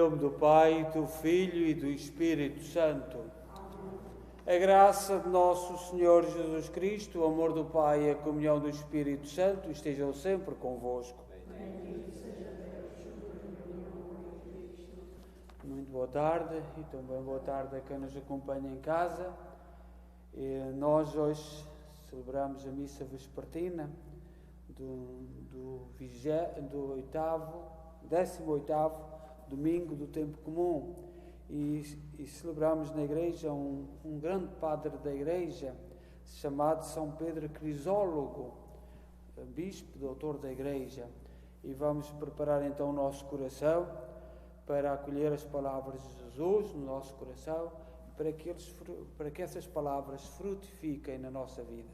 nome do Pai, do Filho e do Espírito Santo. A graça de nosso Senhor Jesus Cristo, o amor do Pai e a comunhão do Espírito Santo estejam sempre convosco. Muito boa tarde e também boa tarde a quem nos acompanha em casa. Nós hoje celebramos a missa vespertina do 18º domingo do tempo comum e celebramos na igreja um grande padre da igreja chamado São Pedro Crisólogo, bispo, doutor da igreja, e vamos preparar então o nosso coração para acolher as palavras de Jesus no nosso coração, para que essas palavras frutifiquem na nossa vida.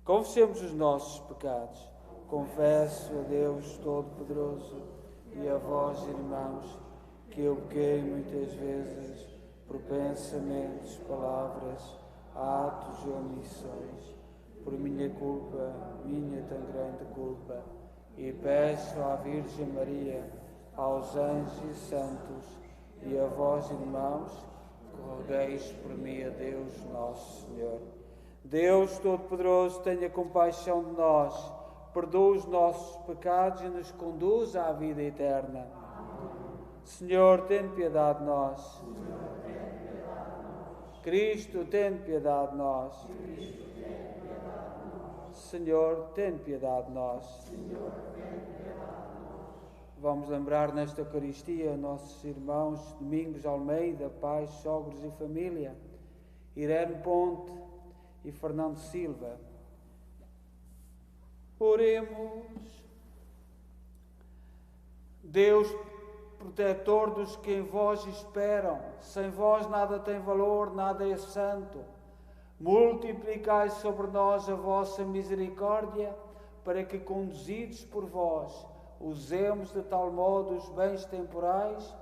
Confessemos os nossos pecados. Confesso a Deus Todo-Poderoso e a vós, irmãos, que eu pequei muitas vezes por pensamentos, palavras, atos e omissões, por minha culpa, minha tão grande culpa, e peço à Virgem Maria, aos anjos e santos, e a vós, irmãos, que rogueis por mim a Deus Nosso Senhor. Deus Todo-Poderoso, tenha compaixão de nós, perdoa os nossos pecados e nos conduza à vida eterna. Senhor, tem piedade de nós. Cristo, tem piedade de nós. Senhor, tem piedade de nós. Vamos lembrar nesta Eucaristia nossos irmãos Domingos Almeida, pais, sogros e família, Irene Ponte e Fernando Silva. Oremos. Deus, protetor dos que em vós esperam, sem vós nada tem valor, nada é santo. Multiplicai sobre nós a vossa misericórdia, para que, conduzidos por vós, usemos de tal modo os bens temporais,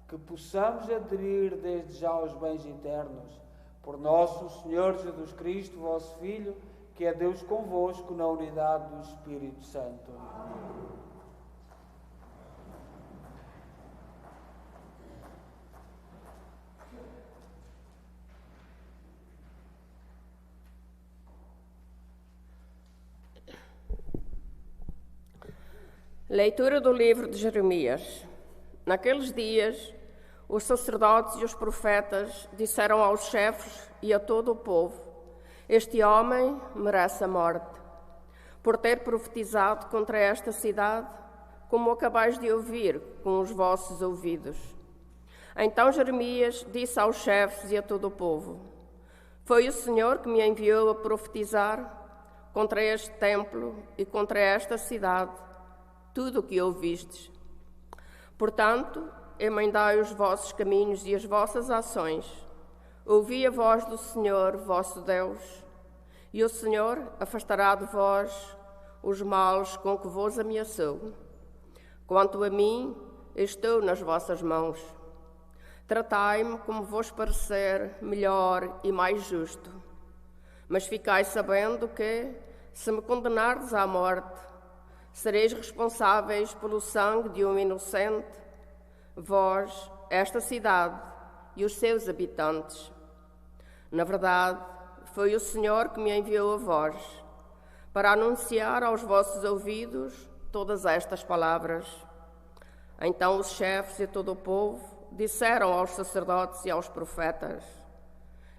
que possamos aderir desde já aos bens eternos. Por nosso Senhor Jesus Cristo, vosso Filho, que é Deus convosco na unidade do Espírito Santo. Leitura do livro de Jeremias. Naqueles dias, os sacerdotes e os profetas disseram aos chefes e a todo o povo: este homem merece a morte, por ter profetizado contra esta cidade, como acabais de ouvir com os vossos ouvidos. Então Jeremias disse aos chefes e a todo o povo: foi o Senhor que me enviou a profetizar contra este templo e contra esta cidade tudo o que ouvistes. Portanto, emendai os vossos caminhos e as vossas ações. Ouvi a voz do Senhor, vosso Deus, e o Senhor afastará de vós os males com que vos ameaçou. Quanto a mim, estou nas vossas mãos. Tratai-me como vos parecer melhor e mais justo. Mas ficai sabendo que, se me condenardes à morte, sereis responsáveis pelo sangue de um inocente, vós, esta cidade e os seus habitantes. Na verdade, foi o Senhor que me enviou a vós, para anunciar aos vossos ouvidos todas estas palavras. Então os chefes e todo o povo disseram aos sacerdotes e aos profetas: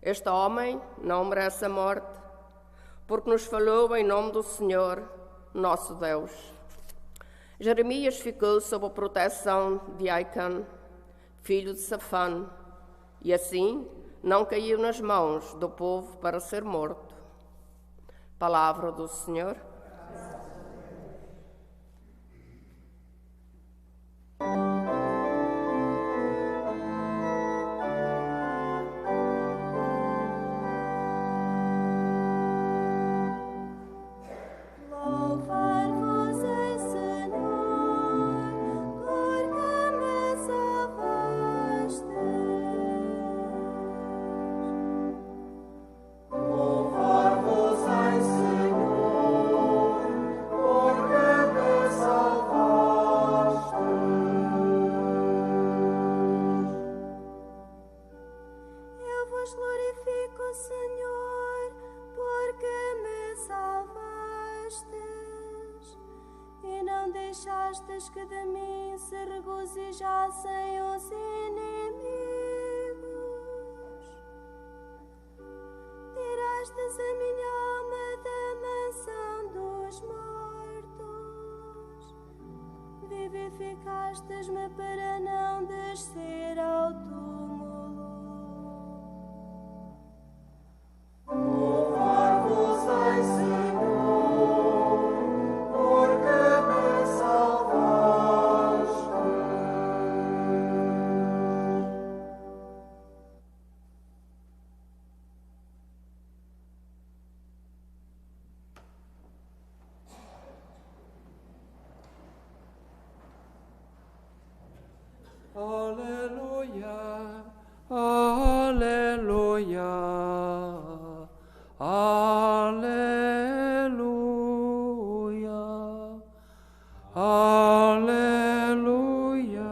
este homem não merece a morte, porque nos falou em nome do Senhor, nosso Deus. Jeremias ficou sob a proteção de Aican, filho de Safan, e assim não caiu nas mãos do povo para ser morto. Palavra do Senhor. Louvor-vos, ai Senhor. fizestes que de mim se regozijassem os inimigos. Tirastes a minha alma da mansão dos mortos. Vivificastes-me para não descer ao túmulo. Louvai-vos-ei, Senhor, porque me salvaste. Aleluia, aleluia, aleluia, aleluia, aleluia,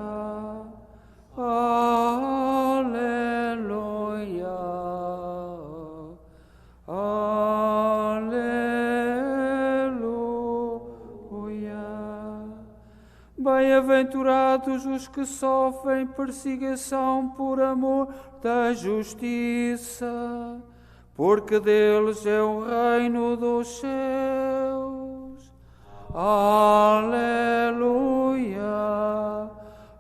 aleluia. Bem-aventurados os que sofrem perseguição por amor da justiça, porque deles é o reino dos céus. Aleluia,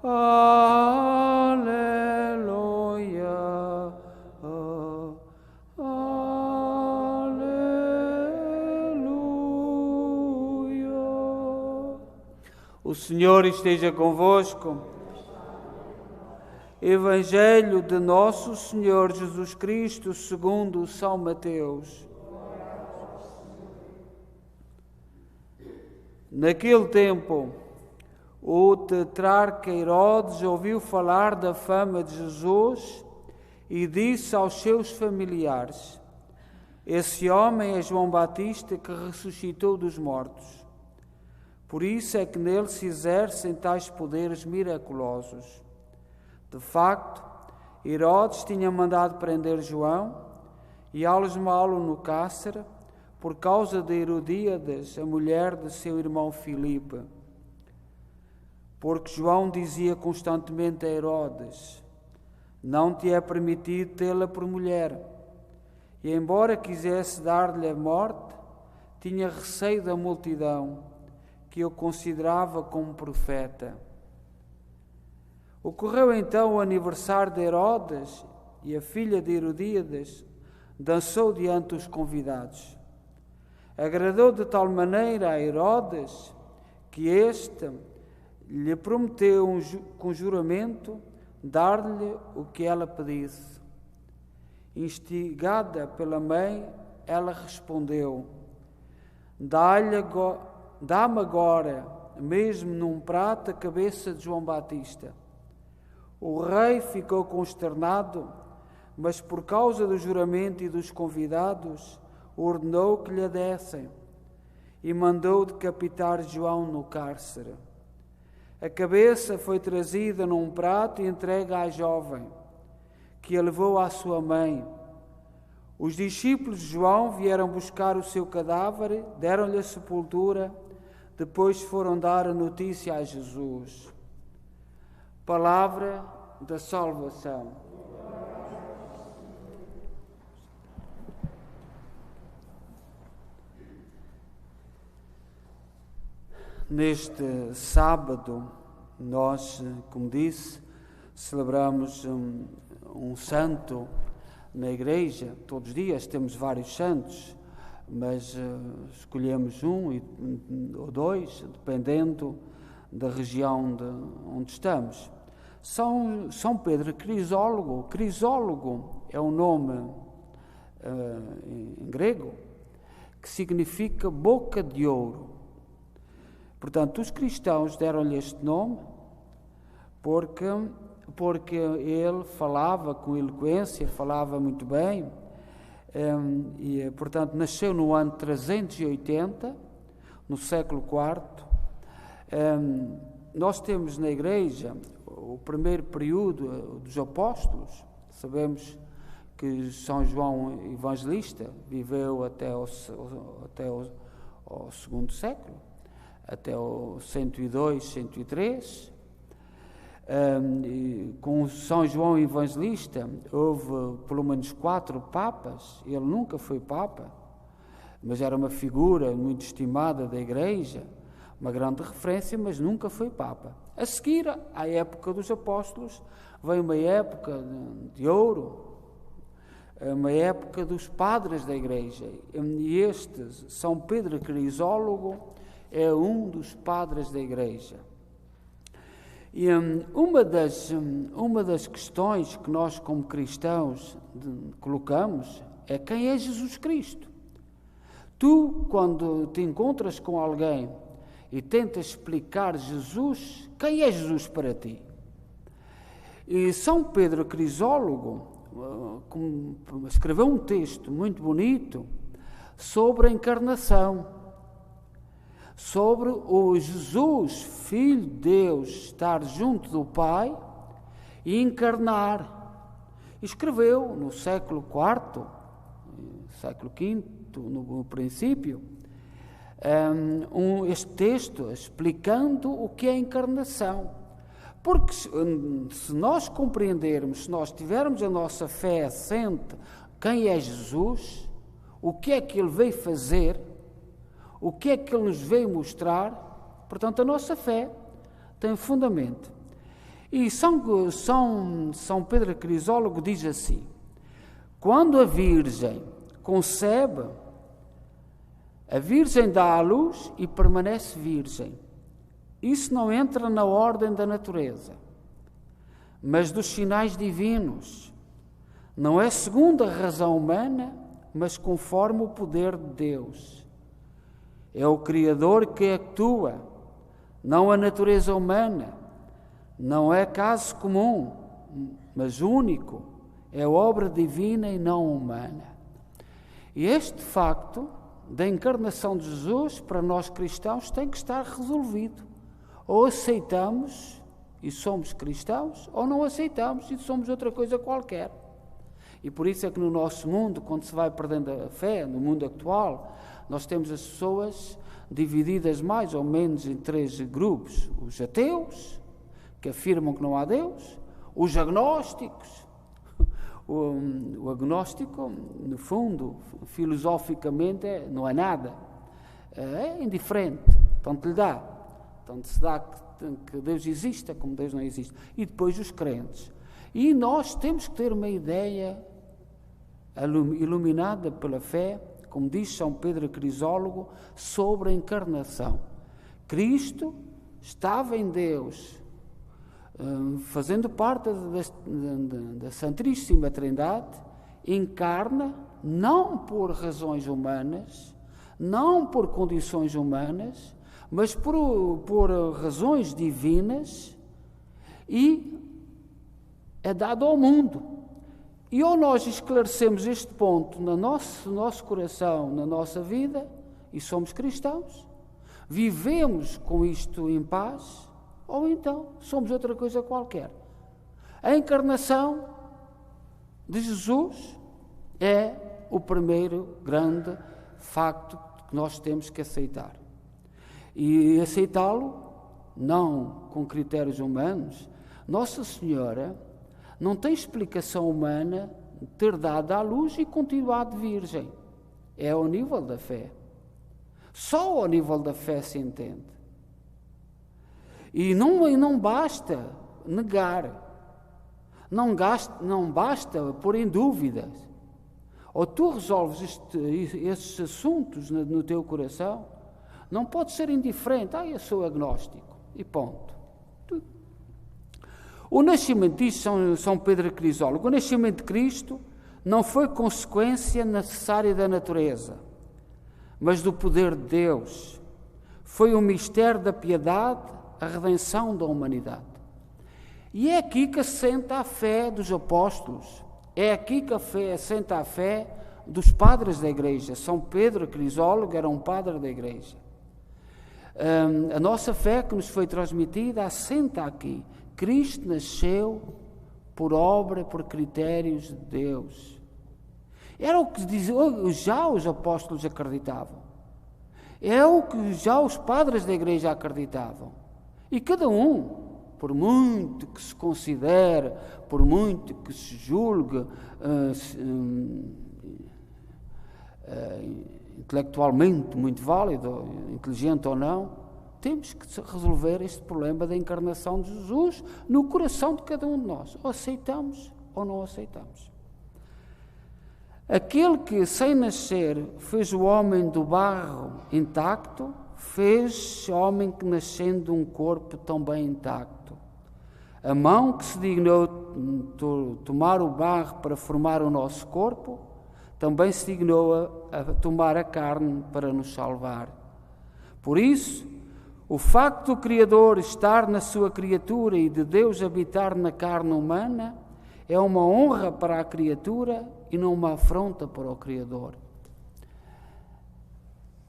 aleluia, aleluia. O Senhor esteja convosco. Evangelho de Nosso Senhor Jesus Cristo segundo São Mateus. Naquele tempo, o tetrarca Herodes ouviu falar da fama de Jesus e disse aos seus familiares: esse homem é João Batista que ressuscitou dos mortos. Por isso é que nele se exercem tais poderes miraculosos. De facto, Herodes tinha mandado prender João e algemá-lo no cárcere por causa de Herodíades, a mulher de seu irmão Filipe. Porque João dizia constantemente a Herodes: não te é permitido tê-la por mulher. E embora quisesse dar-lhe a morte, tinha receio da multidão, que o considerava como profeta. Ocorreu então o aniversário de Herodes e a filha de Herodíades dançou diante dos convidados. Agradou de tal maneira a Herodes que este lhe prometeu com juramento dar-lhe o que ela pedisse. Instigada pela mãe, ela respondeu: dá-me agora, mesmo num prato, a cabeça de João Batista. O rei ficou consternado, mas por causa do juramento e dos convidados, ordenou que lhe a dessem e mandou decapitar João no cárcere. A cabeça foi trazida num prato e entregue à jovem, que a levou à sua mãe. Os discípulos de João vieram buscar o seu cadáver, deram-lhe a sepultura, depois foram dar a notícia a Jesus. Palavra da salvação. Neste sábado, nós, como disse, celebramos um santo na igreja. Todos os dias temos vários santos, mas escolhemos um ou dois, dependendo da região onde estamos. São Pedro Crisólogo. Crisólogo é um nome em grego que significa boca de ouro. Portanto, os cristãos deram-lhe este nome porque ele falava com eloquência, falava muito bem, e, portanto, nasceu no ano 380, no século IV. Nós temos na Igreja o primeiro período dos apóstolos. Sabemos que São João Evangelista viveu até ao segundo século. até o 102, 103. Com São João Evangelista houve pelo menos 4 papas. Ele nunca foi papa, mas era uma figura muito estimada da Igreja, uma grande referência, mas nunca foi papa. A seguir, à época dos apóstolos, veio uma época de ouro, uma época dos padres da Igreja, e este São Pedro Crisólogo é um dos padres da Igreja. E uma das questões que nós, como cristãos, colocamos é: quem é Jesus Cristo? Tu, quando te encontras com alguém e tentas explicar Jesus, quem é Jesus para ti? E São Pedro Crisólogo escreveu um texto muito bonito sobre a encarnação, sobre o Jesus, Filho de Deus, estar junto do Pai e encarnar. Escreveu no século IV, século V, no princípio, este texto explicando o que é a encarnação. Porque se nós compreendermos, se nós tivermos a nossa fé assente, quem é Jesus, o que é que Ele veio fazer, o que é que Ele nos veio mostrar, portanto a nossa fé tem fundamento. E São Pedro Crisólogo diz assim: quando a Virgem concebe, a Virgem dá à luz e permanece virgem. Isso não entra na ordem da natureza, mas dos sinais divinos. Não é segundo a razão humana, mas conforme o poder de Deus. É o Criador que atua, não a natureza humana. Não é caso comum, mas único. É obra divina e não humana. E este facto da encarnação de Jesus, para nós cristãos, tem que estar resolvido. Ou aceitamos e somos cristãos, ou não aceitamos e somos outra coisa qualquer. E por isso é que no nosso mundo, quando se vai perdendo a fé, no mundo atual, nós temos as pessoas divididas mais ou menos em 3 grupos: os ateus, que afirmam que não há Deus; os agnósticos. O agnóstico, no fundo, filosoficamente, não é nada, é indiferente, tanto lhe dá. Tanto se dá que Deus exista como Deus não existe. E depois os crentes. E nós temos que ter uma ideia iluminada pela fé, como diz São Pedro Crisólogo, sobre a encarnação. Cristo estava em Deus, fazendo parte da Santíssima Trindade, encarna não por razões humanas, não por condições humanas, mas por razões divinas, e é dado ao mundo. E ou nós esclarecemos este ponto no nosso coração, na nossa vida, e somos cristãos, vivemos com isto em paz, ou então somos outra coisa qualquer. A encarnação de Jesus é o primeiro grande facto que nós temos que aceitar. E aceitá-lo, não com critérios humanos. Nossa Senhora não tem explicação humana ter dado à luz e continuado virgem. É ao nível da fé. Só ao nível da fé se entende. E não basta negar. Não basta pôr em dúvidas. Ou tu resolves esses assuntos no teu coração. Não pode ser indiferente. Eu sou agnóstico. E ponto. O nascimento, diz São Pedro Crisólogo, o nascimento de Cristo não foi consequência necessária da natureza, mas do poder de Deus. Foi um mistério da piedade, a redenção da humanidade. E é aqui que assenta a fé dos apóstolos. É aqui que assenta a fé dos padres da Igreja. São Pedro Crisólogo era um padre da Igreja. A nossa fé que nos foi transmitida assenta aqui. Cristo nasceu por obra, por critérios de Deus. Era o que já os apóstolos acreditavam. É o que já os padres da Igreja acreditavam. E cada um, por muito que se considere, por muito que se julgue intelectualmente muito válido, inteligente ou não, temos que resolver este problema da encarnação de Jesus no coração de cada um de nós. Ou aceitamos ou não aceitamos. Aquele que, sem nascer, fez o homem do barro intacto, fez o homem que, nascendo de um corpo também intacto. A mão que se dignou tomar o barro para formar o nosso corpo, também se dignou a tomar a carne para nos salvar. Por isso, o facto do Criador estar na sua criatura e de Deus habitar na carne humana é uma honra para a criatura e não uma afronta para o Criador.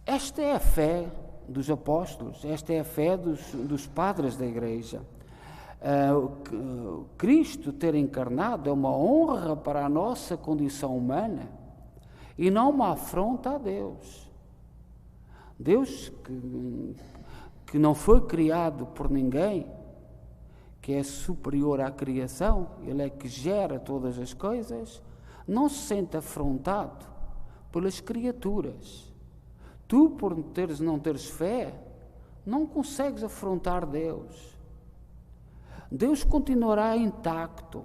Esta é a fé dos apóstolos, esta é a fé dos padres da Igreja. Cristo ter encarnado é uma honra para a nossa condição humana e não uma afronta a Deus. Deus que não foi criado por ninguém, que é superior à criação, Ele é que gera todas as coisas, não se sente afrontado pelas criaturas. Tu, por não teres fé, não consegues afrontar Deus. Deus continuará intacto.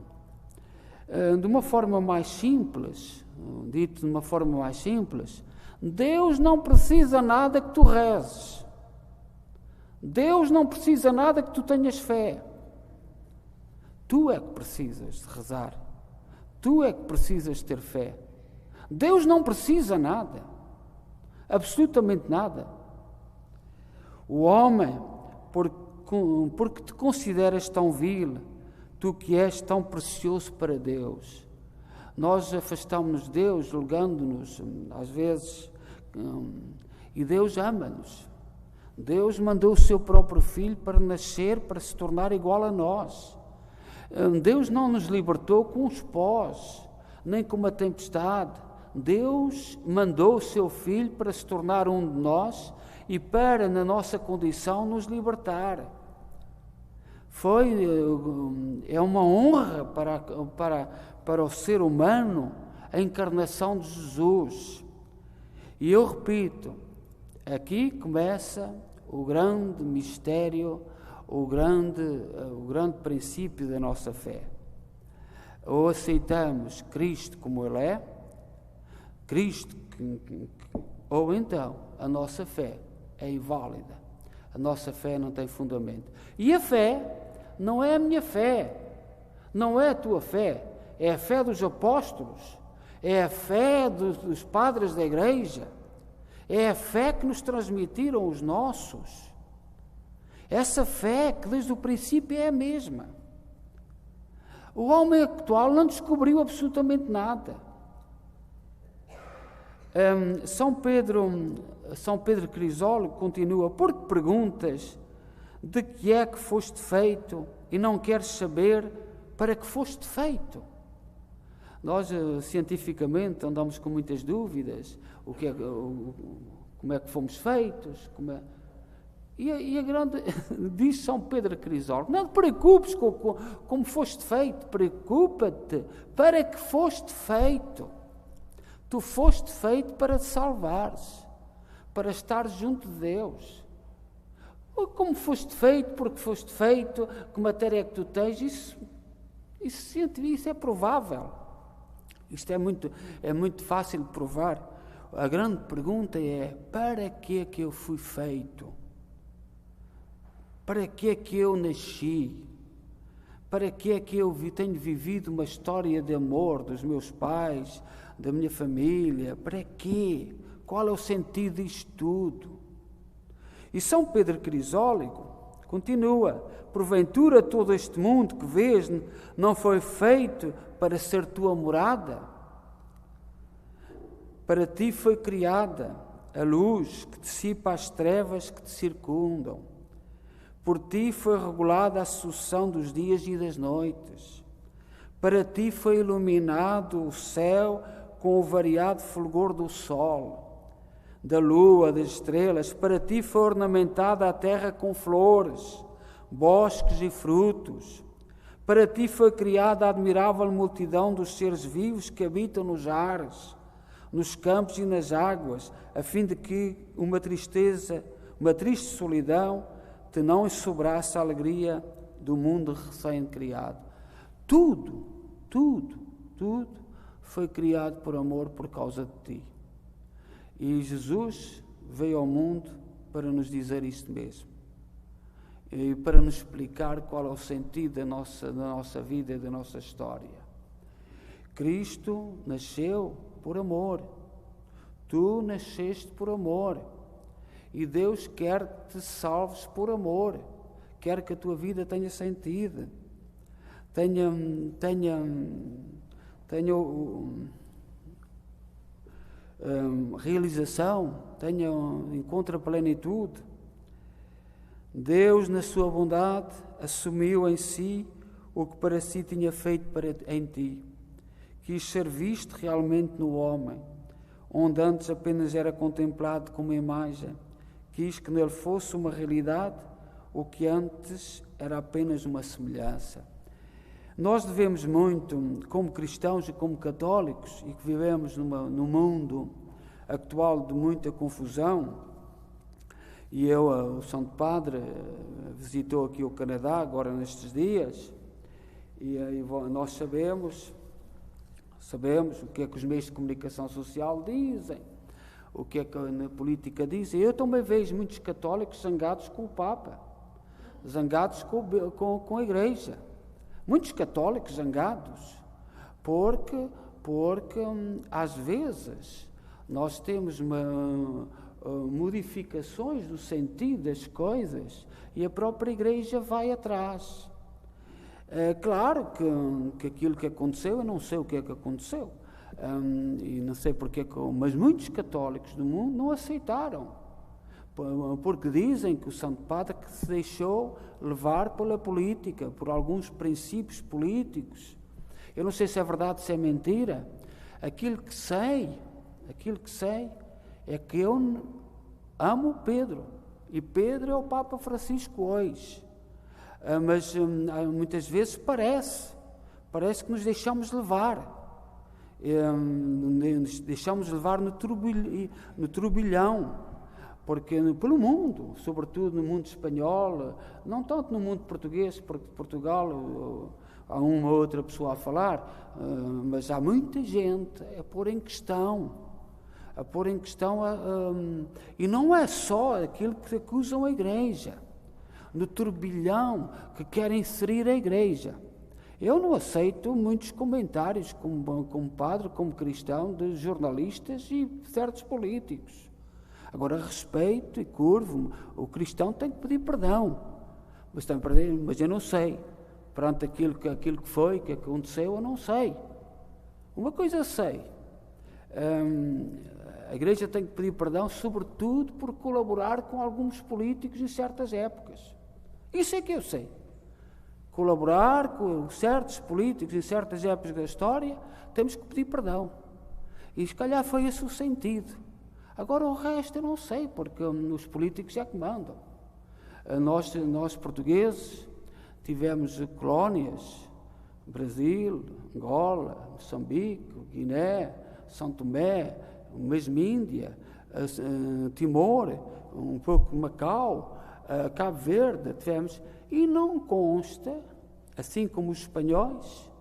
De uma forma mais simples, dito de uma forma mais simples, Deus não precisa nada que tu rezes. Deus não precisa nada que tu tenhas fé. Tu é que precisas de rezar. Tu é que precisas ter fé. Deus não precisa nada. Absolutamente nada. O homem, porque te consideras tão vil, tu que és tão precioso para Deus. Nós afastamos de Deus, julgando-nos, às vezes, e Deus ama-nos. Deus mandou o seu próprio Filho para nascer, para se tornar igual a nós. Deus não nos libertou com os pós, nem com uma tempestade. Deus mandou o seu Filho para se tornar um de nós e para, na nossa condição, nos libertar. É uma honra para o ser humano a encarnação de Jesus. E eu repito, aqui começa o grande mistério, o grande princípio da nossa fé. Ou aceitamos Cristo como Ele é, Cristo, ou então a nossa fé é inválida. A nossa fé não tem fundamento. E a fé não é a minha fé, não é a tua fé, é a fé dos apóstolos, é a fé dos padres da Igreja, é a fé que nos transmitiram os nossos. Essa fé que desde o princípio é a mesma. O homem atual não descobriu absolutamente nada. São Pedro Crisólogo continua: porque perguntas de que é que foste feito e não queres saber para que foste feito? Nós, cientificamente, andamos com muitas dúvidas. Como é que fomos feitos? E a grande diz São Pedro Crisólogo: não te preocupes com como foste feito, preocupa-te para que foste feito. Tu foste feito para te salvares, para estar junto de Deus. Como foste feito, porque foste feito, que matéria é que tu tens, isso é provável. Isto é muito fácil de provar. A grande pergunta é: para que é que eu fui feito? Para que é que eu nasci? Para que é que eu tenho vivido uma história de amor dos meus pais, da minha família? Para quê? Qual é o sentido disto tudo? E São Pedro Crisólogo continua: porventura todo este mundo que vês não foi feito para ser tua morada? Para ti foi criada a luz que dissipa as trevas que te circundam. Por ti foi regulada a sucessão dos dias e das noites. Para ti foi iluminado o céu com o variado fulgor do sol. da lua, das estrelas. Para ti foi ornamentada a terra com flores, bosques e frutos. Para ti foi criada a admirável multidão dos seres vivos que habitam nos ares, nos campos e nas águas, a fim de que uma triste solidão te não ensobrasse a alegria do mundo recém-criado. Tudo foi criado por amor por causa de ti. E Jesus veio ao mundo para nos dizer isto mesmo. E para nos explicar qual é o sentido da nossa vida e da nossa história. Cristo nasceu por amor. Tu nasceste por amor. E Deus quer que te salves por amor. Quer que a tua vida tenha sentido. Tenha realização, encontre a plenitude. Deus, na sua bondade, assumiu em si o que para si tinha feito em ti. Quis ser visto realmente no homem, onde antes apenas era contemplado como imagem. Quis que nele fosse uma realidade, o que antes era apenas uma semelhança. Nós devemos muito, como cristãos e como católicos, e que vivemos num mundo atual de muita confusão, e o Santo Padre visitou aqui o Canadá agora nestes dias, e nós sabemos o que é que os meios de comunicação social dizem, o que é que na política dizem. Eu também vejo muitos católicos zangados com o Papa, zangados com a Igreja. Muitos católicos zangados, porque às vezes nós temos modificações do sentido das coisas e a própria Igreja vai atrás. É claro que aquilo que aconteceu, eu não sei o que é que aconteceu, e não sei porque, mas muitos católicos do mundo não aceitaram, porque dizem que o Santo Padre que se deixou levar pela política, por alguns princípios políticos. Eu não sei se é verdade, se é mentira. Aquilo que sei é que eu amo Pedro, e Pedro é o Papa Francisco hoje. Mas muitas vezes parece que nos deixamos levar, no turbilhão, porque pelo mundo, sobretudo no mundo espanhol, não tanto no mundo português, porque Portugal há uma ou outra pessoa a falar, mas há muita gente a pôr em questão, e não é só aquilo que acusam a Igreja, no turbilhão que querem inserir a Igreja. Eu não aceito muitos comentários como padre, como cristão, de jornalistas e certos políticos. Agora, respeito e curvo, o cristão tem que pedir perdão, mas eu não sei, perante aquilo que foi, que aconteceu, eu não sei. Uma coisa sei, a Igreja tem que pedir perdão, sobretudo por colaborar com alguns políticos em certas épocas. Isso é que eu sei. Colaborar com certos políticos em certas épocas da história, temos que pedir perdão. E se calhar foi esse o sentido. Agora o resto eu não sei, porque os políticos é que mandam. Nós portugueses tivemos colónias, Brasil, Angola, Moçambique, Guiné, São Tomé, mesmo Índia, Timor, um pouco Macau, Cabo Verde, tivemos, e não consta, assim como os espanhóis,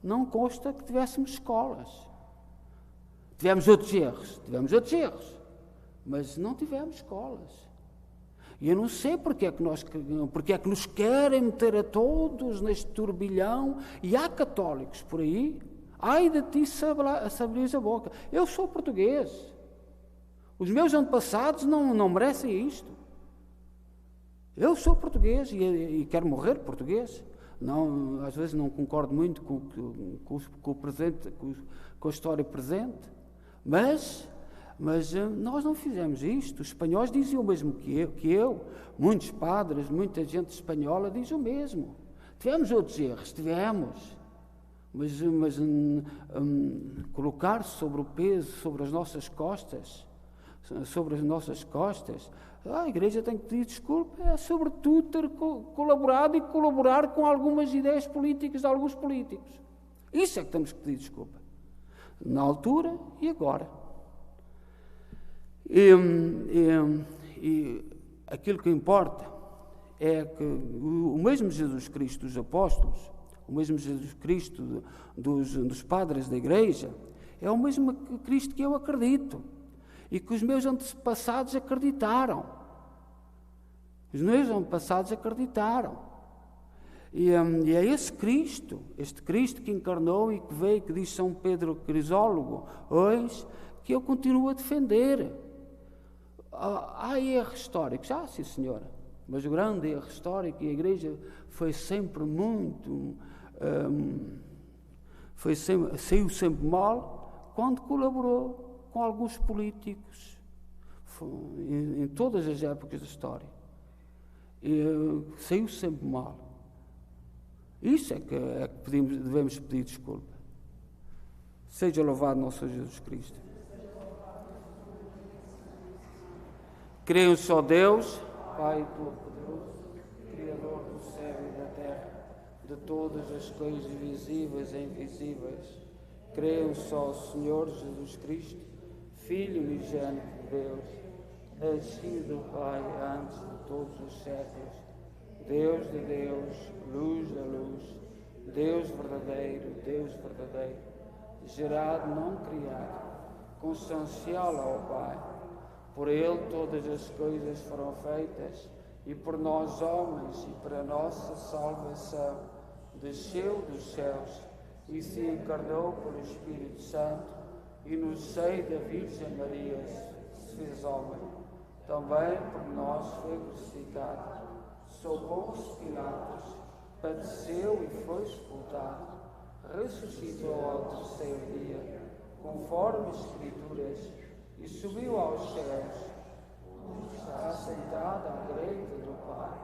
não consta que tivéssemos escolas. Tivemos outros erros, mas não tivemos escolas. E eu não sei porque é que nos querem meter a todos neste turbilhão, e há católicos por aí, ai de ti se abrires a boca. Eu sou português. Os meus antepassados não merecem isto. Eu sou português e quero morrer português. Não, às vezes não concordo muito com o presente, com a história presente, mas nós não fizemos isto. Os espanhóis diziam o mesmo que eu. Muitos padres, muita gente espanhola diz o mesmo. Tivemos outros erros, mas colocar sobre o peso, sobre as nossas costas, sobre as nossas costas. A Igreja tem que pedir desculpa, é sobretudo ter colaborado e colaborar com algumas ideias políticas de alguns políticos. Isso é que temos que pedir desculpa. Na altura e agora. E aquilo que importa é que o mesmo Jesus Cristo dos apóstolos, o mesmo Jesus Cristo dos padres da Igreja, é o mesmo Cristo que eu acredito e que os meus antepassados acreditaram. Os meus antepassados acreditaram. E é esse Cristo, este Cristo que encarnou e que veio, que diz São Pedro Crisólogo, hoje, que eu continuo a defender. Há erros históricos, sim senhora, mas o grande erro histórico, e a Igreja foi sempre muito, saiu sempre mal, quando colaborou com alguns políticos, em todas as épocas da história. Saiu sempre mal. Isso é que devemos pedir desculpa. Seja louvado nosso Jesus Cristo. Creio só Deus, Pai Todo-Poderoso, Criador do céu e da terra, de todas as coisas visíveis e invisíveis. Creio só Senhor Jesus Cristo, Filho unigênito de Deus, nascido do Pai antes de todos os séculos, Deus de Deus, luz da luz, Deus verdadeiro, gerado, não criado, consubstancial ao Pai. Por Ele todas as coisas foram feitas, e por nós homens, e para a nossa salvação, desceu dos céus, e se encarnou pelo Espírito Santo, e no seio da Virgem Maria se fez homem. Também por nós foi crucificado, sob Pôncio Pilatos, padeceu e foi sepultado, ressuscitou ao terceiro dia, conforme as Escrituras, e subiu aos céus, está sentado à direita do Pai,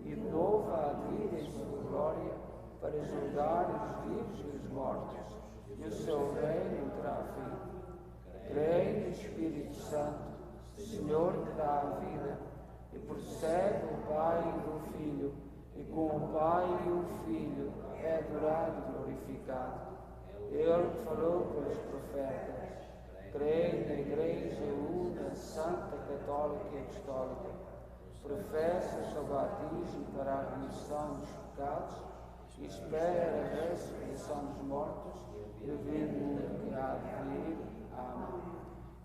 e de novo há de vir em sua glória para julgar os vivos e os mortos, e o seu reino não terá fim. Creio no Espírito Santo, Senhor que dá a vida, e procede do Pai e do Filho, e com o Pai e o Filho é adorado e glorificado. Ele que falou pelos profetas. Creio na Igreja una, Santa, Católica e Apostólica. Professo o seu batismo para a remissão dos pecados e espero a ressurreição dos mortos e o mundo que há de vir. Amém.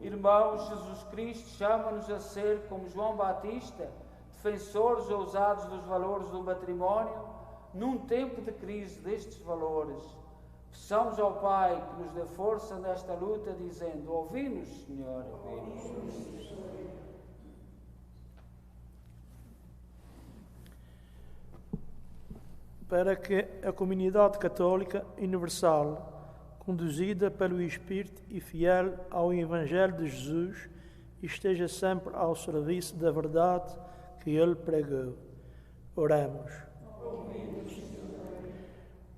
Irmãos, Jesus Cristo chama-nos a ser, como João Batista, defensores ousados dos valores do matrimónio, num tempo de crise destes valores. Peçamos ao Pai que nos dê força nesta luta, dizendo: ouvi-nos, Senhor. Para que a comunidade católica universal, conduzida pelo Espírito e fiel ao Evangelho de Jesus, esteja sempre ao serviço da verdade que Ele pregou. Oremos.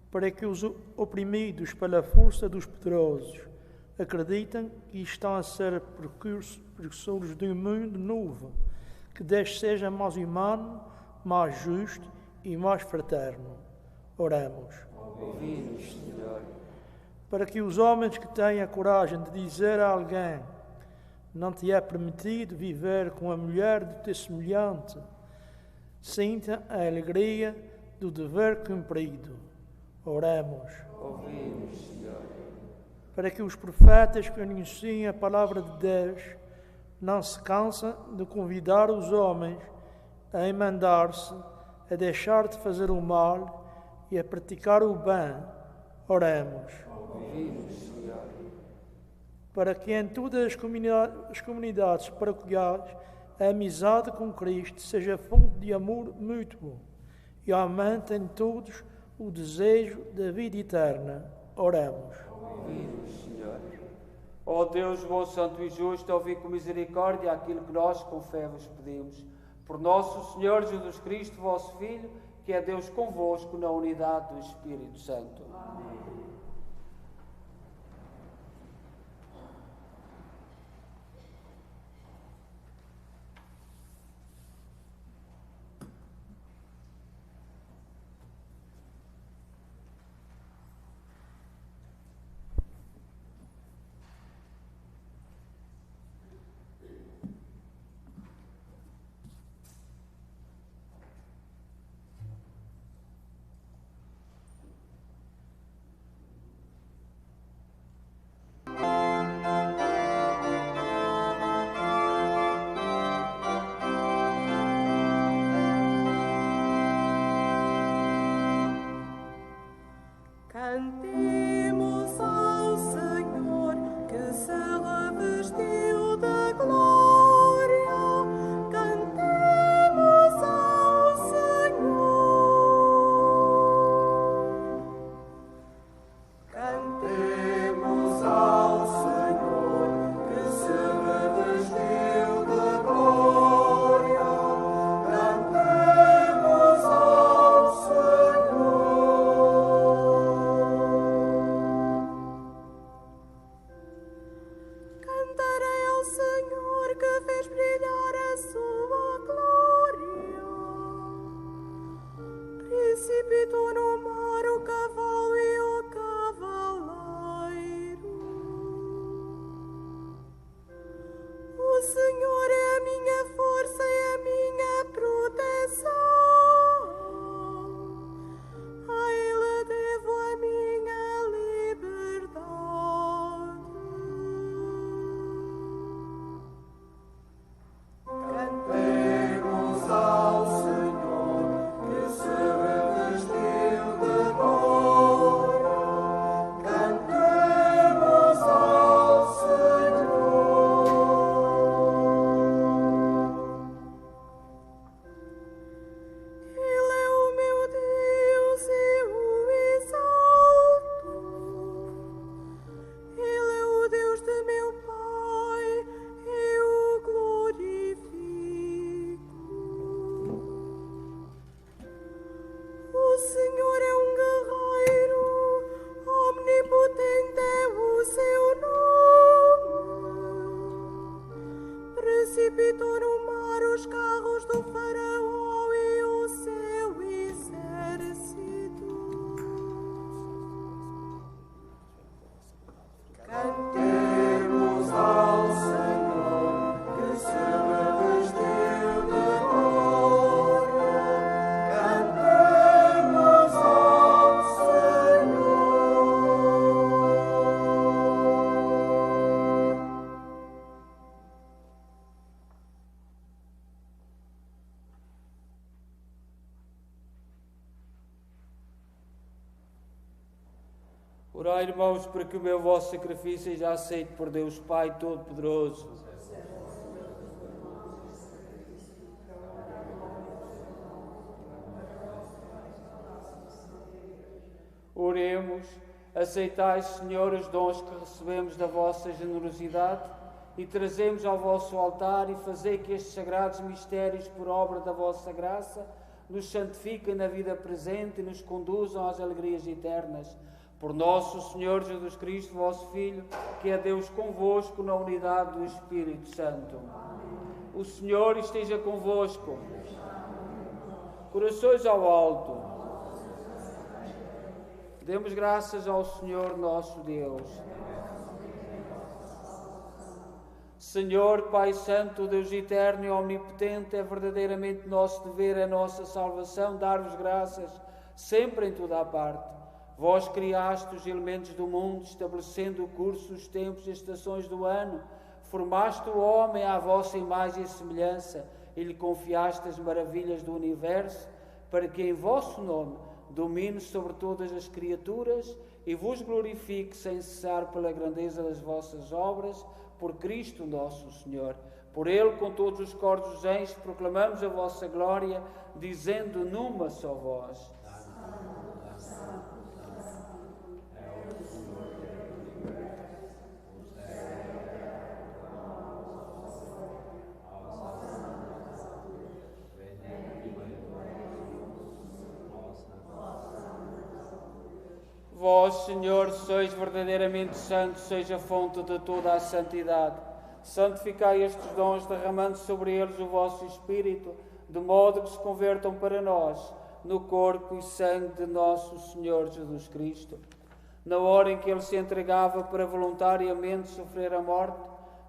Para que os oprimidos pela força dos poderosos acreditem que estão a ser precursores de um mundo novo, que Deus seja mais humano, mais justo e mais fraterno. Oremos. Ouvi-nos, Senhor. Para que os homens que têm a coragem de dizer a alguém: não te é permitido viver com a mulher do teu semelhante, sintam a alegria do dever cumprido. Oremos. Ouvi-nos, Senhor. Para que os profetas que anunciam a palavra de Deus não se cansem de convidar os homens a emendar-se, a deixar de fazer o mal e a praticar o bem. Oremos. Ouvi-nos, Senhor. Para que em todas as comunidades paroquiais a amizade com Cristo seja fonte de amor mútuo e aumentem todos o desejo da vida eterna. Oremos. Ouvi-nos, Senhor. Ó Deus, bom, santo e justo, ouvi com misericórdia aquilo que nós com fé vos pedimos. Por nosso Senhor Jesus Cristo, vosso Filho, que é Deus convosco na unidade do Espírito Santo. Amém. Precipitou no mar o cavalo e o cavaleiro. O Senhor é a minha força e a minha proteção. A Ele devo a minha liberdade. Cantemos ao Senhor que se revestiu de glória. Cantemos ao Senhor. Ele é o meu Deus e o exalto. Ele é o Deus de meu Pai e o glorifico. O Senhor é um guerreiro, omnipotente é o seu nome. Precipitou no mar os carros do faraó e o seu exército. Cantemos ao Senhor que se revestiu de glória. Cantemos ao Senhor. Orai, irmãos, para que o meu vosso sacrifício seja aceito por Deus Pai Todo-Poderoso. Oremos, aceitai, Senhor, os dons que recebemos da vossa generosidade e trazemos ao vosso altar, e fazei que estes sagrados mistérios, por obra da vossa graça, nos santifiquem na vida presente e nos conduzam às alegrias eternas. Por nosso Senhor Jesus Cristo, vosso Filho, que é Deus convosco na unidade do Espírito Santo. O Senhor esteja convosco. Corações ao alto. Demos graças ao Senhor nosso Deus. Senhor, Pai Santo, Deus eterno e omnipotente, é verdadeiramente nosso dever, a nossa salvação, dar-vos graças sempre em toda a parte. Vós criaste os elementos do mundo, estabelecendo o curso dos tempos e estações do ano. Formaste o homem à vossa imagem e semelhança e lhe confiaste as maravilhas do universo, para que em vosso nome domine sobre todas as criaturas e vos glorifique sem cessar pela grandeza das vossas obras, por Cristo nosso Senhor. Por Ele, com todos os coros dos anjos, proclamamos a vossa glória, dizendo numa só voz: Vós, Senhor, sois verdadeiramente santos, seja a fonte de toda a santidade. Santificai estes dons, derramando sobre eles o vosso Espírito, de modo que se convertam para nós no corpo e sangue de nosso Senhor Jesus Cristo. Na hora em que Ele se entregava para voluntariamente sofrer a morte,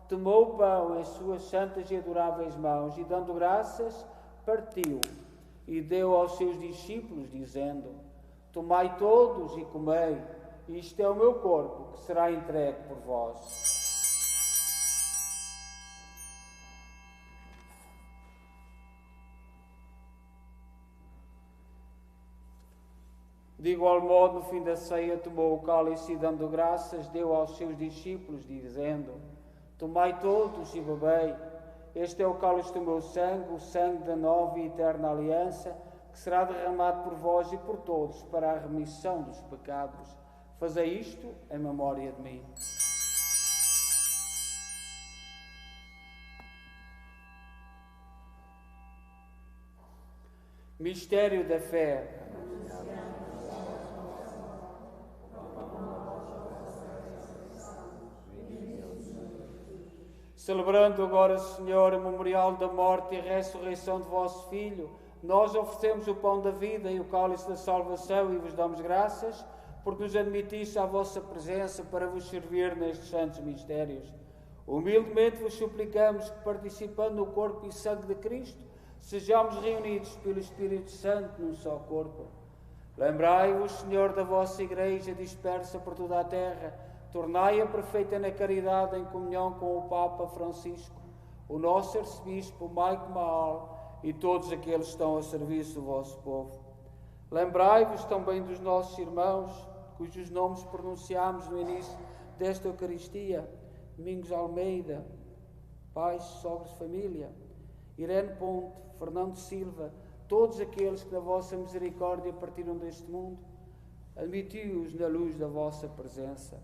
tomou o pão em suas santas e adoráveis mãos e, dando graças, partiu e deu aos seus discípulos, dizendo: Tomai todos e comei, isto é o meu corpo, que será entregue por vós. De igual modo, no fim da ceia, tomou o cálice e, dando graças, deu aos seus discípulos, dizendo: Tomai todos e bebei, este é o cálice do meu sangue, o sangue da nova e eterna aliança, que será derramado por vós e por todos para a remissão dos pecados. Fazei isto em memória de mim. Mistério da fé. Celebrando agora, Senhor, o memorial da morte e ressurreição de vosso Filho, nós oferecemos o pão da vida e o cálice da salvação e vos damos graças, porque nos admitiste à vossa presença para vos servir nestes santos mistérios. Humildemente vos suplicamos que, participando no corpo e sangue de Cristo, sejamos reunidos pelo Espírito Santo num só corpo. Lembrai-vos, Senhor, da vossa Igreja dispersa por toda a terra, tornai-a perfeita na caridade em comunhão com o Papa Francisco, o nosso arcebispo Mike Mahal e todos aqueles que estão a serviço do vosso povo. Lembrai-vos também dos nossos irmãos, cujos nomes pronunciámos no início desta Eucaristia: Domingos Almeida, pais, sogros, família, Irene Ponte, Fernando Silva, todos aqueles que na vossa misericórdia partiram deste mundo, admiti-os na luz da vossa presença.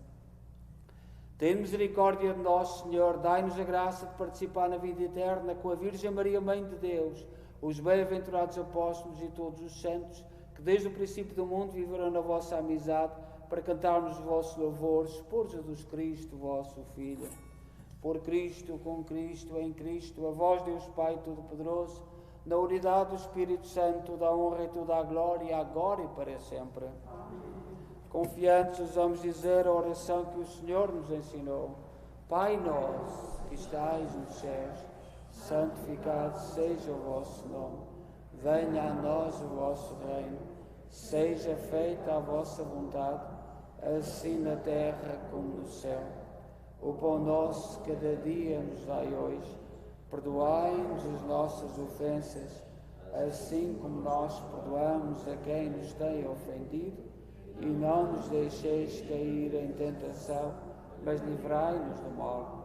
Tem misericórdia de nós, Senhor, dai-nos a graça de participar na vida eterna com a Virgem Maria, Mãe de Deus, os bem-aventurados apóstolos e todos os santos, que desde o princípio do mundo viveram na vossa amizade, para cantarmos os vossos louvores, por Jesus Cristo, vosso Filho. Por Cristo, com Cristo, em Cristo, a vós, Deus Pai Todo-Poderoso, na unidade do Espírito Santo, toda a honra e toda a glória, agora e para sempre. Confiantes, ousamos dizer a oração que o Senhor nos ensinou. Pai nosso, que estais nos céus, santificado seja o vosso nome. Venha a nós o vosso reino. Seja feita a vossa vontade, assim na terra como no céu. O pão nosso cada dia nos dai hoje. Perdoai-nos as nossas ofensas, assim como nós perdoamos a quem nos tem ofendido. E não nos deixeis cair em tentação, mas livrai-nos do mal.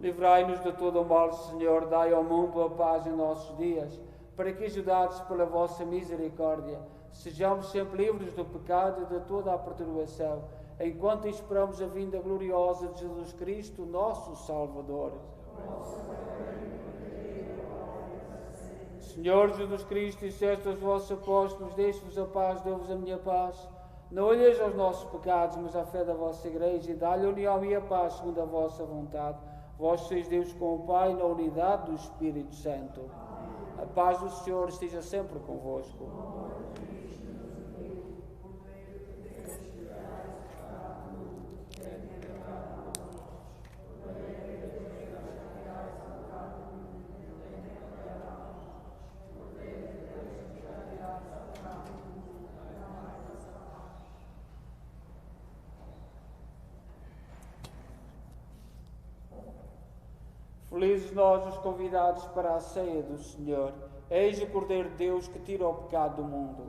Livrai-nos de todo o mal, Senhor, dai ao mundo a paz em nossos dias, para que, ajudados pela vossa misericórdia, sejamos sempre livres do pecado e de toda a perturbação, enquanto esperamos a vinda gloriosa de Jesus Cristo, nosso Salvador. Senhor Jesus Cristo, disseste aos vossos apóstolos: deixe-vos a paz, dou-vos a minha paz. Não olheis aos nossos pecados, mas à fé da vossa Igreja, e dá-lhe união e a paz segundo a vossa vontade. Vós sois Deus com o Pai, na unidade do Espírito Santo. A paz do Senhor esteja sempre convosco. Felizes nós, os convidados para a ceia do Senhor. Eis o Cordeiro de Deus que tira o pecado do mundo.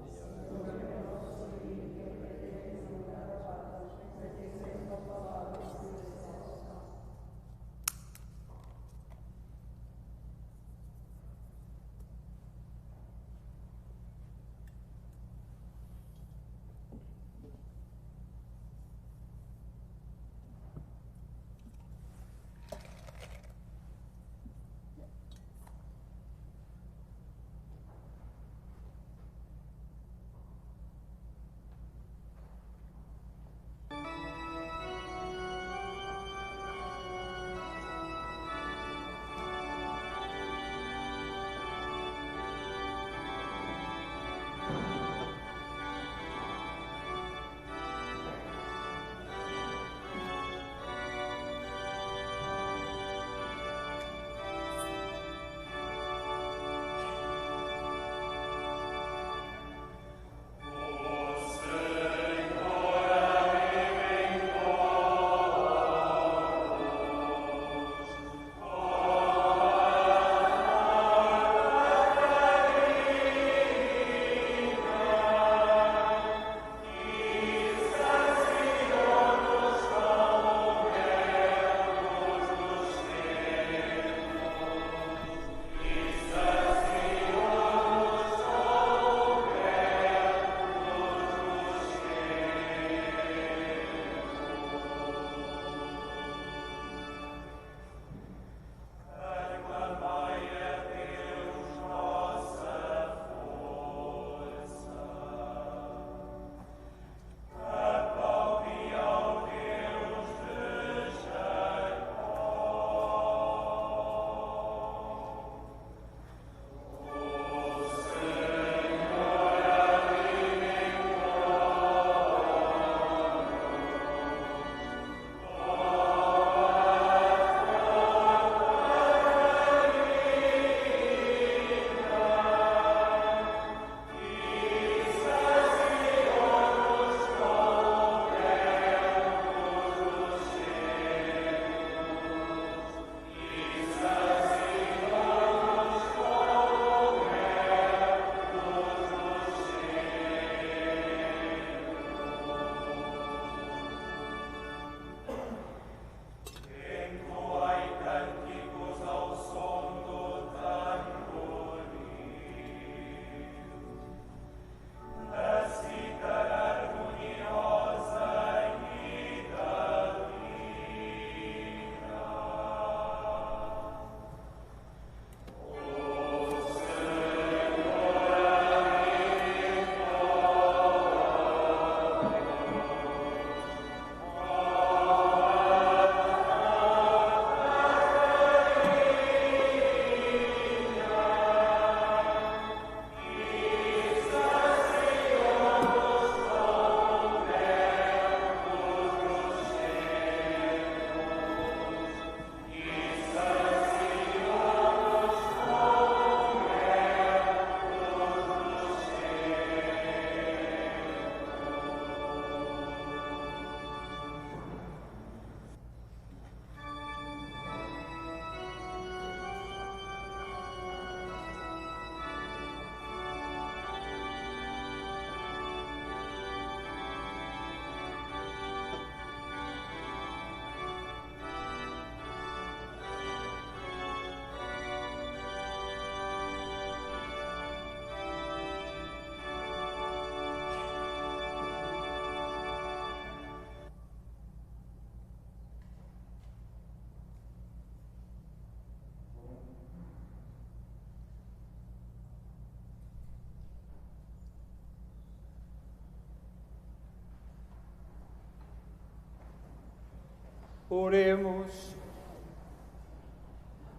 Oremos.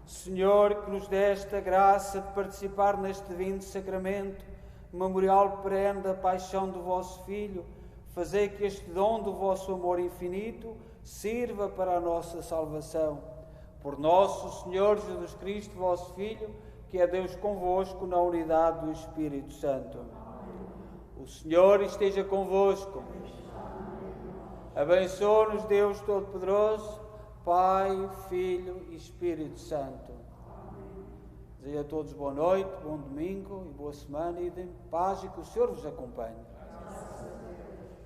Senhor, que nos deste a graça de participar neste divino sacramento, memorial perene da paixão do vosso Filho, fazei que este dom do vosso amor infinito sirva para a nossa salvação. Por nosso Senhor Jesus Cristo, vosso Filho, que é Deus convosco na unidade do Espírito Santo. O Senhor esteja convosco. Abençoe-nos Deus Todo-Poderoso, Pai, Filho e Espírito Santo. Desejo a todos boa noite, bom domingo e boa semana e de paz e que o Senhor vos acompanhe.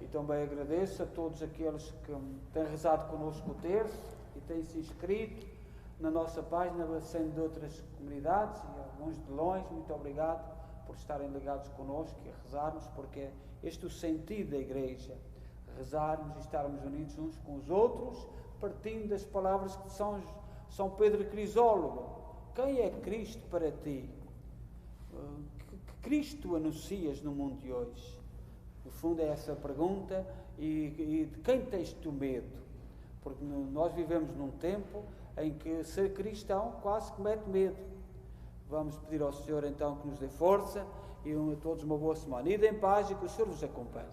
E também agradeço a todos aqueles que têm rezado connosco o terço e têm se inscrito na nossa página, sendo de outras comunidades e alguns de longe. Muito obrigado por estarem ligados connosco e a rezarmos, porque é este o sentido da Igreja. Rezarmos e estarmos unidos uns com os outros, partindo das palavras de São Pedro Crisólogo. Quem é Cristo para ti? Que Cristo anuncias no mundo de hoje? No fundo é essa a pergunta. E de quem tens tu medo? Porque nós vivemos num tempo em que ser cristão quase que mete medo. Vamos pedir ao Senhor então que nos dê força e a todos uma boa semana. Ide em paz e que o Senhor vos acompanhe.